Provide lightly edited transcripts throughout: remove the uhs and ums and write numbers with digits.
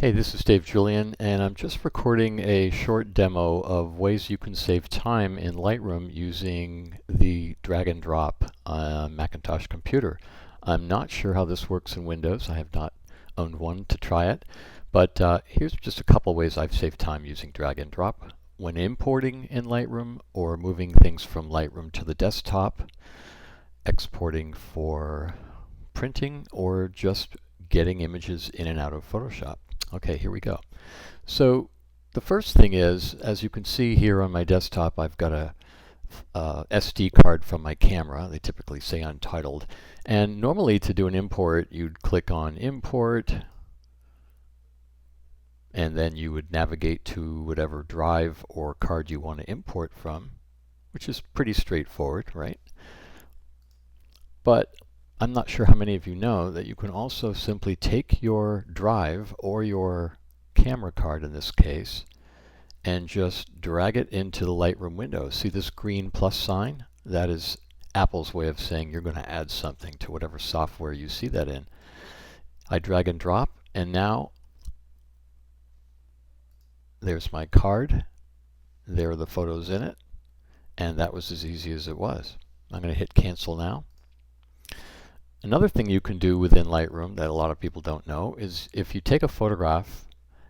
Hey, this is Dave Julian, and I'm just recording a short demo of ways you can save time in Lightroom using the drag and drop Macintosh computer. I'm not sure how this works in Windows. I have not owned one to try it, but here's just a couple ways I've saved time using drag and drop when importing in Lightroom or moving things from Lightroom to the desktop, exporting for printing, or just getting images in and out of Photoshop. Okay, here we go. So the first thing is, as you can see here on my desktop, I've got a SD card from my camera. They typically say untitled. And normally to do an import, you'd click on Import, and then you would navigate to whatever drive or card you want to import from, which is pretty straightforward, right? But I'm not sure how many of you know that you can also simply take your drive or your camera card in this case and just drag it into the Lightroom window. See this green plus sign? That is Apple's way of saying you're going to add something to whatever software you see that in. I drag and drop, and now there's my card. There are the photos in it, and that was as easy as it was. I'm going to hit cancel now. Another thing you can do within Lightroom that a lot of people don't know is if you take a photograph,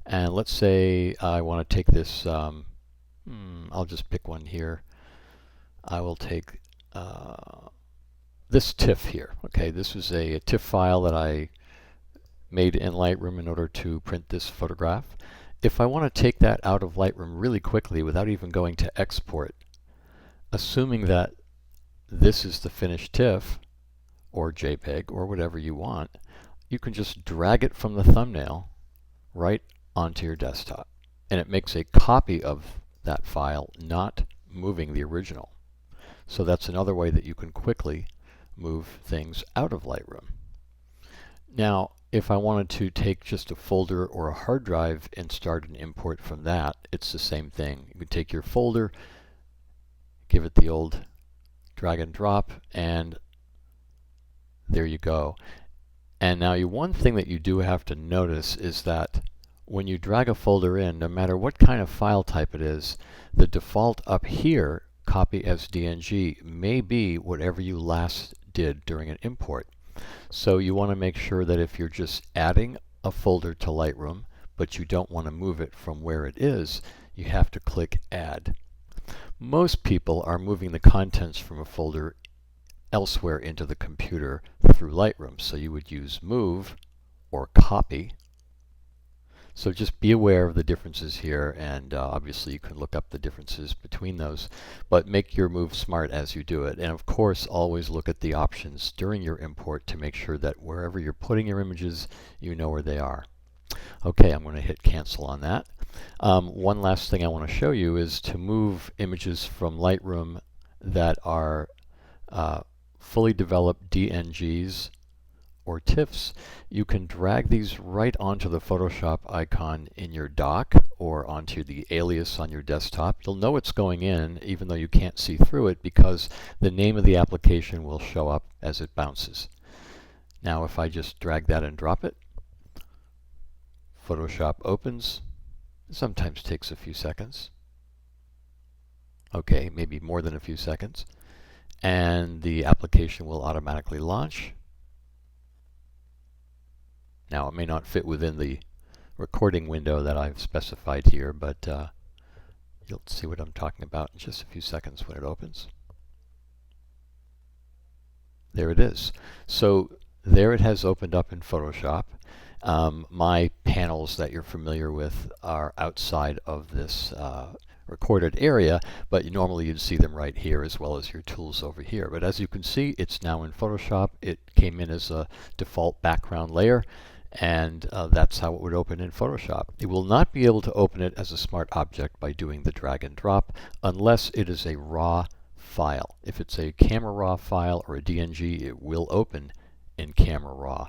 and let's say I want to take this, I'll just pick one here. I will take this TIFF here. Okay, this is a TIFF file that I made in Lightroom in order to print this photograph. If I want to take that out of Lightroom really quickly without even going to export, assuming that this is the finished TIFF, or JPEG, or whatever you want, you can just drag it from the thumbnail right onto your desktop. And it makes a copy of that file, not moving the original. So that's another way that you can quickly move things out of Lightroom. Now, if I wanted to take just a folder or a hard drive and start an import from that, it's the same thing. You can take your folder, give it the old drag and drop, and there you go. And now one thing that you do have to notice is that when you drag a folder in, no matter what kind of file type it is, the default up here, copy as DNG, may be whatever you last did during an import. So you want to make sure that if you're just adding a folder to Lightroom, but you don't want to move it from where it is, you have to click Add. Most people are moving the contents from a folder elsewhere into the computer through Lightroom. So you would use Move or Copy. So just be aware of the differences here, and obviously you can look up the differences between those, but make your move smart as you do it. And of course, always look at the options during your import to make sure that wherever you're putting your images, you know where they are. Okay, I'm going to hit cancel on that. One last thing I want to show you is to move images from Lightroom that are fully developed DNGs or TIFFs. You can drag these right onto the Photoshop icon in your dock or onto the alias on your desktop. You'll know it's going in even though you can't see through it because the name of the application will show up as it bounces. Now if I just drag that and drop it, Photoshop opens. It sometimes takes a few seconds. Okay, maybe more than a few seconds. And the application will automatically launch. Now it may not fit within the recording window that I've specified here, but you'll see what I'm talking about in just a few seconds when it opens. There it is. So there it has opened up in Photoshop. My panels that you're familiar with are outside of this recorded area, but normally you'd see them right here as well as your tools over here. But as you can see, it's now in Photoshop. It came in as a default background layer, and that's how it would open in Photoshop. You will not be able to open it as a smart object by doing the drag and drop unless it is a raw file. If it's a camera raw file or a DNG, it will open in camera raw.